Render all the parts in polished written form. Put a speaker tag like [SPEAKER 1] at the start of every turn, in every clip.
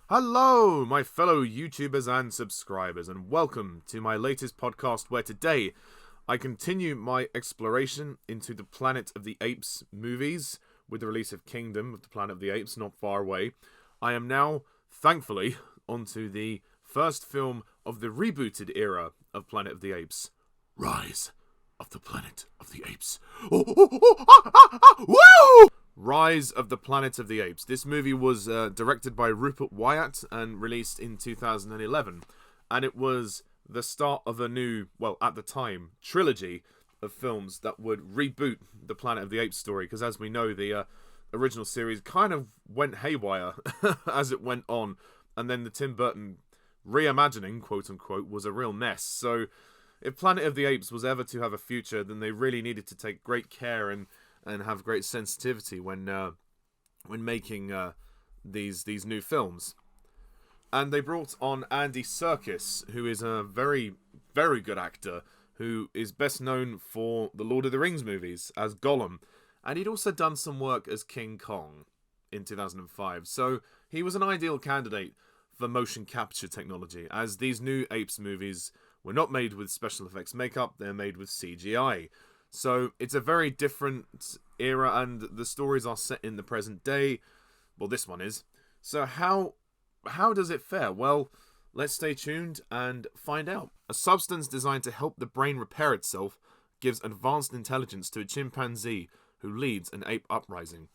[SPEAKER 1] Hello, my fellow YouTubers and subscribers, and welcome to my latest podcast where today I continue my exploration into the Planet of the Apes movies with the release of Kingdom of the Planet of the Apes not far away. I am now, thankfully, onto the first film of the rebooted era of Planet of the Apes, Rise of the Planet of the Apes. Woo! Rise of the Planet of the Apes. This movie was directed by Rupert Wyatt and released in 2011. And it was the start of a new, well, at the time, trilogy of films that would reboot the Planet of the Apes story. Because as we know, the original series kind of went haywire as it went on. And then the Tim Burton reimagining, quote-unquote, was a real mess. So if Planet of the Apes was ever to have a future, then they really needed to take great care and have great sensitivity when making these new films. And they brought on Andy Serkis, who is a very, very good actor, who is best known for the Lord of the Rings movies as Gollum. And he'd also done some work as King Kong in 2005. So he was an ideal candidate for motion capture technology, as these new Apes movies were not made with special effects makeup, they're made with CGI. So it's a very different era, and the stories are set in the present day. Well, this one is. So how does it fare? Well, let's stay tuned and find out. A substance designed to help the brain repair itself gives advanced intelligence to a chimpanzee who leads an ape uprising.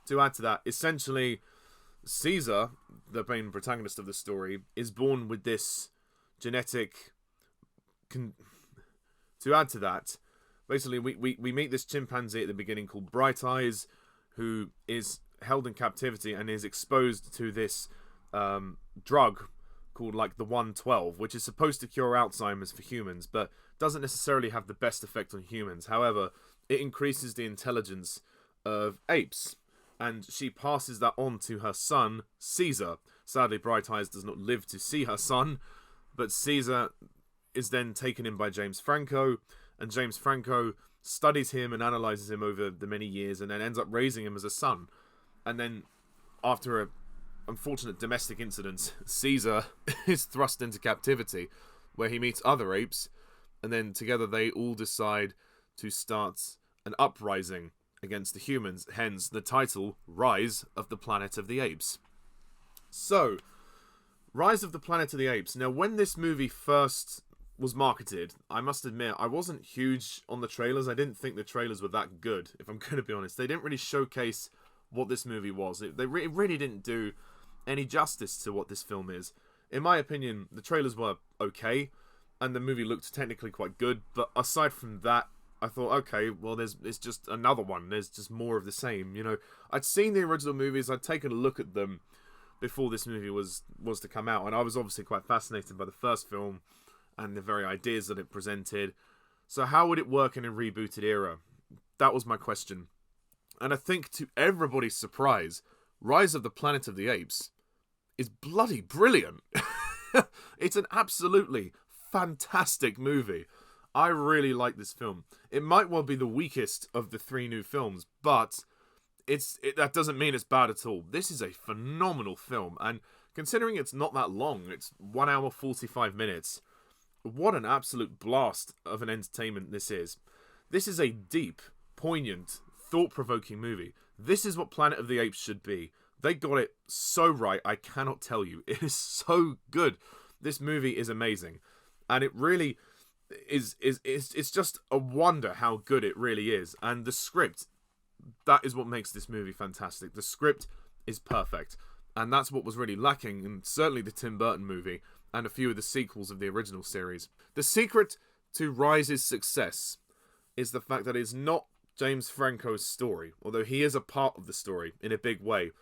[SPEAKER 1] To add to that, essentially, Caesar, the main protagonist of the story, is born with this genetic... To add to that, basically, we meet this chimpanzee at the beginning called Bright Eyes, who is held in captivity and is exposed to this drug called, like, the 112, which is supposed to cure Alzheimer's for humans, but doesn't necessarily have the best effect on humans. However, it increases the intelligence of apes, and she passes that on to her son, Caesar. Sadly, Bright Eyes does not live to see her son, but Caesar is then taken in by James Franco, and James Franco studies him and analyzes him over the many years and then ends up raising him as a son. And then, after a unfortunate domestic incident, Caesar is thrust into captivity, where he meets other apes, and then together they all decide to start an uprising against the humans, hence the title, Rise of the Planet of the Apes. So, Rise of the Planet of the Apes. Now, when this movie first was marketed, I must admit, I wasn't huge on the trailers. I didn't think the trailers were that good, if I'm going to be honest. They didn't really showcase what this movie was. It really didn't do any justice to what this film is. In my opinion, the trailers were okay, and the movie looked technically quite good, but aside from that, I thought, okay, well, it's just another one. There's just more of the same, you know. I'd seen the original movies, I'd taken a look at them before this movie was to come out, and I was obviously quite fascinated by the first film and the very ideas that it presented. So how would it work in a rebooted era? That was my question. And I think, to everybody's surprise, Rise of the Planet of the Apes is bloody brilliant. It's an absolutely fantastic movie. I really like this film. It might well be the weakest of the three new films, but that doesn't mean it's bad at all. This is a phenomenal film, and considering it's not that long, it's 1 hour 45 minutes, what an absolute blast of an entertainment this is. This is a deep, poignant, thought-provoking movie. This is what Planet of the Apes should be. They got it so right, I cannot tell you. It is so good. This movie is amazing. And it really it's just a wonder how good it really is. And the script, that is what makes this movie fantastic. The script is perfect. And that's what was really lacking in certainly the Tim Burton movie and a few of the sequels of the original series. The secret to Rise's success is the fact that it's not James Franco's story, although he is a part of the story in a big way.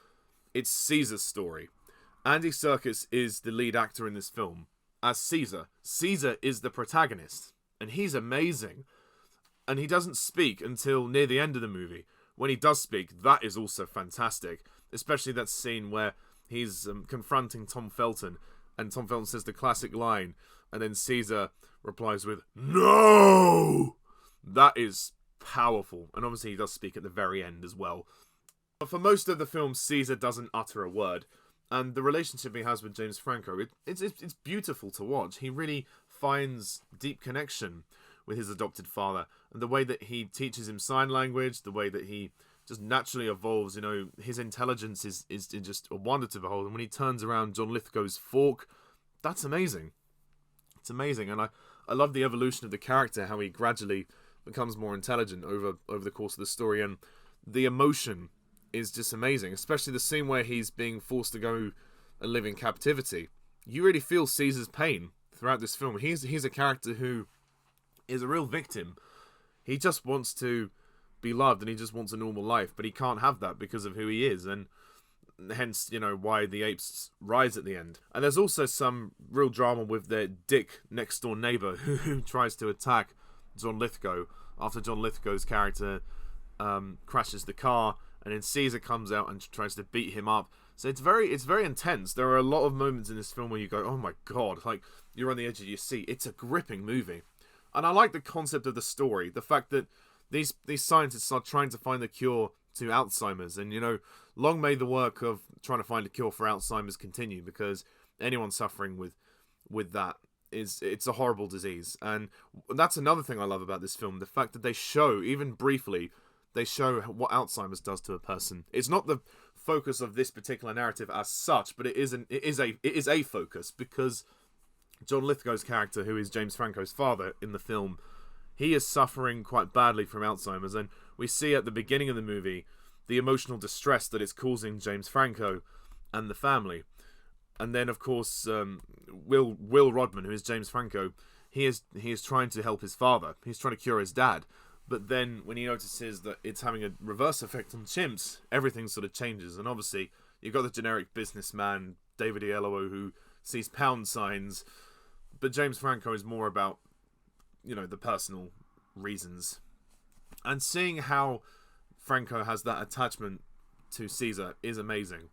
[SPEAKER 1] It's Caesar's story. Andy Serkis is the lead actor in this film as Caesar. Caesar is the protagonist, and he's amazing. And he doesn't speak until near the end of the movie. When he does speak, that is also fantastic, especially that scene where he's confronting Tom Felton, and Tom Felton says the classic line, and then Caesar replies with, "No!" That is powerful. And obviously he does speak at the very end as well. But for most of the film, Caesar doesn't utter a word. And the relationship he has with James Franco, it's beautiful to watch. He really finds deep connection with his adopted father, and the way that he teaches him sign language, the way that he just naturally evolves. His intelligence is just a wonder to behold. And when he turns around John Lithgow's fork, that's amazing. It's amazing, and I love the evolution of the character, how he gradually becomes more intelligent over the course of the story, and the emotion is just amazing, especially the scene where he's being forced to go and live in captivity. You really feel Caesar's pain throughout this film. He's a character who is a real victim. He just wants to be loved, and he just wants a normal life, but he can't have that because of who he is, and hence, why the apes rise at the end. And there's also some real drama with their dick next door neighbour who tries to attack John Lithgow after John Lithgow's character crashes the car, and then Caesar comes out and tries to beat him up. So it's very intense. There are a lot of moments in this film where you go, oh my god, like you're on the edge of your seat. It's a gripping movie. And I like the concept of the story, the fact that these scientists are trying to find a cure to Alzheimer's, and long may the work of trying to find a cure for Alzheimer's continue, because anyone suffering with that it's a horrible disease. And that's another thing I love about this film, the fact that they show, even briefly, they show what Alzheimer's does to a person. It's not the focus of this particular narrative as such, but it is a focus, because John Lithgow's character, who is James Franco's father in the film, he is suffering quite badly from Alzheimer's, and we see at the beginning of the movie the emotional distress that it's causing James Franco and the family. And then, of course, Will Rodman, who is James Franco, he is trying to help his father. He's trying to cure his dad. But then, when he notices that it's having a reverse effect on chimps, everything sort of changes. And obviously, you've got the generic businessman, David Oyelowo, who sees pound signs. But James Franco is more about, the personal reasons. And seeing how Franco has that attachment to Caesar is amazing.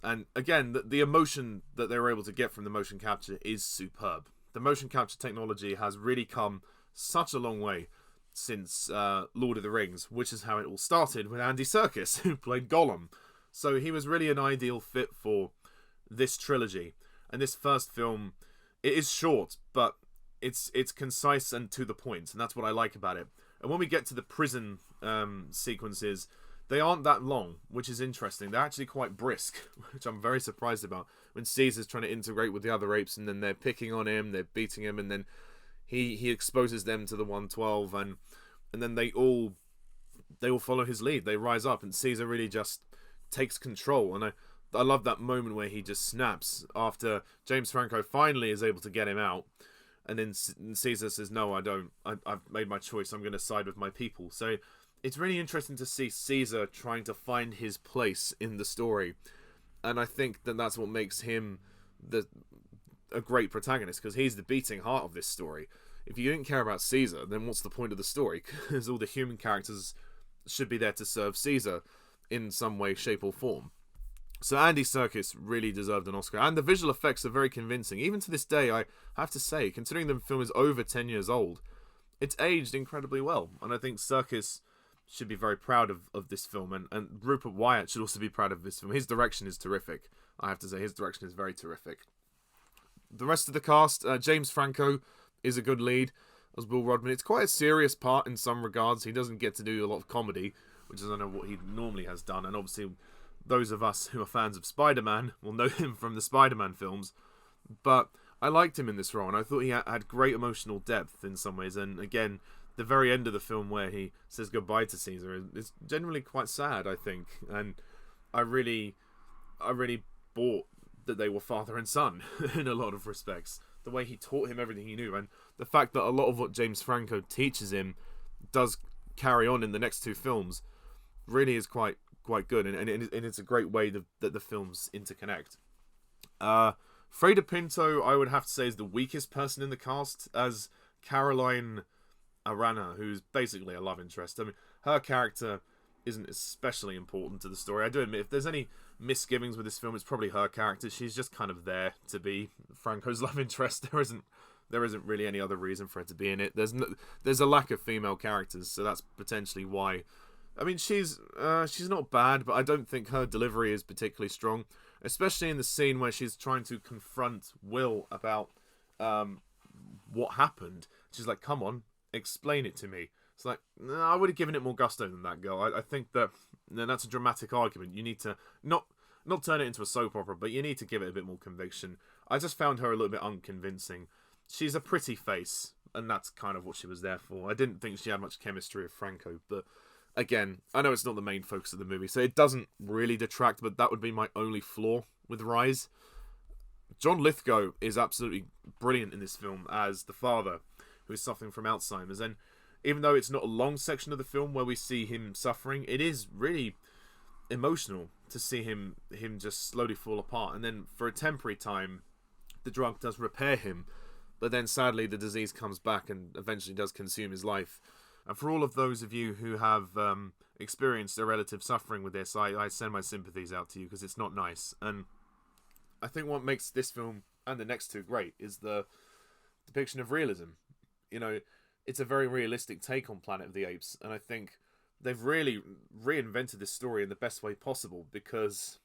[SPEAKER 1] And again, the emotion that they were able to get from the motion capture is superb. The motion capture technology has really come such a long way since Lord of the Rings, which is how it all started with Andy Serkis, who played Gollum. So he was really an ideal fit for this trilogy. And this first film, it is short, but it's concise and to the point, and that's what I like about it. And when we get to the prison sequences, they aren't that long, which is interesting. They're actually quite brisk, which I'm very surprised about. When Caesar's trying to integrate with the other apes, and then they're picking on him, they're beating him, and then he exposes them to the 112, and then they all follow his lead. They rise up, and Caesar really just takes control. And I love that moment where he just snaps after James Franco finally is able to get him out. And then Caesar says, no, I don't. I've made my choice. I'm going to side with my people. So it's really interesting to see Caesar trying to find his place in the story. And I think that that's what makes him a great protagonist, because he's the beating heart of this story. If you didn't care about Caesar, then what's the point of the story? Because all the human characters should be there to serve Caesar in some way, shape, or form. So Andy Serkis really deserved an Oscar, and the visual effects are very convincing. Even to this day, I have to say, considering the film is over 10 years old, it's aged incredibly well, and I think Serkis should be very proud of this film, and Rupert Wyatt should also be proud of this film. His direction is terrific. I have to say, his direction is very terrific. The rest of the cast, James Franco is a good lead as Will Rodman. It's quite a serious part in some regards. He doesn't get to do a lot of comedy, which is, I don't know, what he normally has done, and obviously those of us who are fans of Spider-Man will know him from the Spider-Man films. But I liked him in this role, and I thought he had great emotional depth in some ways. And again, the very end of the film where he says goodbye to Caesar is generally quite sad, I think. And I really bought that they were father and son in a lot of respects. The way he taught him everything he knew, and the fact that a lot of what James Franco teaches him does carry on in the next two films really is quite good, and it's a great way that the films interconnect. Freida Pinto, I would have to say, is the weakest person in the cast as Caroline Arana, who's basically a love interest. I mean, her character isn't especially important to the story. I do admit, if there's any misgivings with this film, it's probably her character. She's just kind of there to be Franco's love interest. There isn't really any other reason for her to be in it. There's a lack of female characters, so that's potentially why. I mean, she's not bad, but I don't think her delivery is particularly strong. especially in the scene where she's trying to confront Will about what happened. She's like, come on, explain it to me. It's like, no, I would have given it more gusto than that, girl. I think that that's a dramatic argument. You need to not turn it into a soap opera, but you need to give it a bit more conviction. I just found her a little bit unconvincing. She's a pretty face, and that's kind of what she was there for. I didn't think she had much chemistry with Franco, but again, I know it's not the main focus of the movie, so it doesn't really detract, but that would be my only flaw with Rise. John Lithgow is absolutely brilliant in this film as the father who is suffering from Alzheimer's, and even though it's not a long section of the film where we see him suffering, it is really emotional to see him just slowly fall apart. And then for a temporary time, the drug does repair him, but then sadly the disease comes back and eventually does consume his life. And for all of those of you who have experienced a relative suffering with this, I send my sympathies out to you, because it's not nice. And I think what makes this film and the next two great is the depiction of realism. You know, it's a very realistic take on Planet of the Apes, and I think they've really reinvented this story in the best way possible, because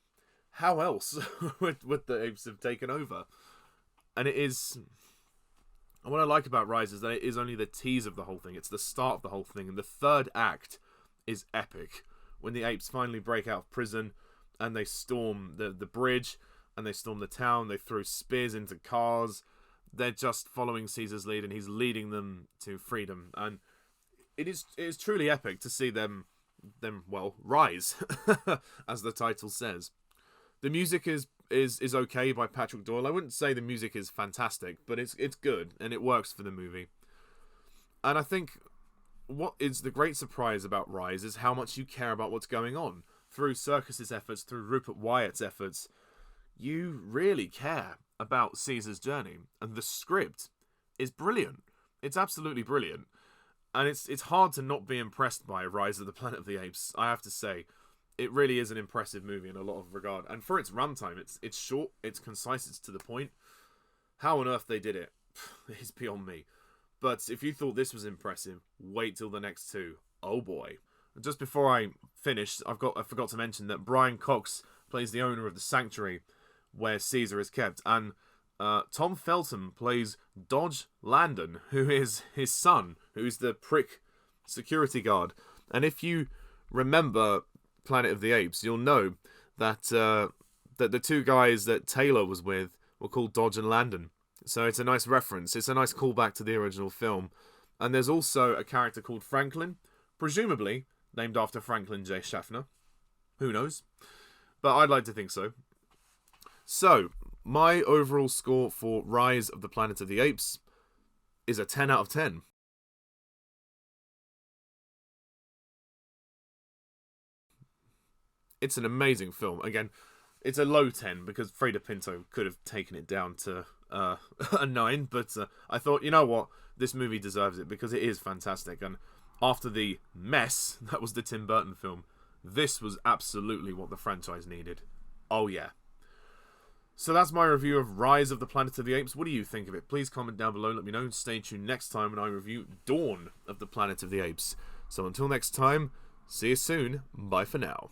[SPEAKER 1] how else would the apes have taken over? And it is... And what I like about Rise is that it is only the tease of the whole thing. It's the start of the whole thing, and the third act is epic. When the apes finally break out of prison, and they storm the bridge, and they storm the town, they throw spears into cars. They're just following Caesar's lead, and he's leading them to freedom. And it is truly epic to see them rise, as the title says. The music is okay by Patrick Doyle. I wouldn't say the music is fantastic, but it's good, and it works for the movie. And I think what is the great surprise about Rise is how much you care about what's going on. Through Serkis' efforts, through Rupert Wyatt's efforts, you really care about Caesar's journey, and the script is brilliant. It's absolutely brilliant, and it's hard to not be impressed by Rise of the Planet of the Apes. I have to say, it really is an impressive movie in a lot of regard, and for its runtime, it's short, it's concise, it's to the point. How on earth they did it is beyond me. But if you thought this was impressive, wait till the next two. Oh boy! Just before I finish, I forgot to mention that Brian Cox plays the owner of the sanctuary where Caesar is kept, and Tom Felton plays Dodge Landon, who is his son, who's the prick security guard. And if you remember Planet of the Apes, you'll know that that the two guys that Taylor was with were called Dodge and Landon. So it's a nice reference. It's a nice callback to the original film. And there's also a character called Franklin, presumably named after Franklin J. Schaffner. Who knows? But I'd like to think so. So, my overall score for Rise of the Planet of the Apes is a 10 out of 10. It's an amazing film. Again, it's a low 10 because Freida Pinto could have taken it down to a 9, but I thought, you know what, this movie deserves it because it is fantastic. And after the mess that was the Tim Burton film, this was absolutely what the franchise needed. Oh yeah. So that's my review of Rise of the Planet of the Apes. What do you think of it? Please comment down below, let me know. Stay tuned next time when I review Dawn of the Planet of the Apes. So until next time, see you soon. Bye for now.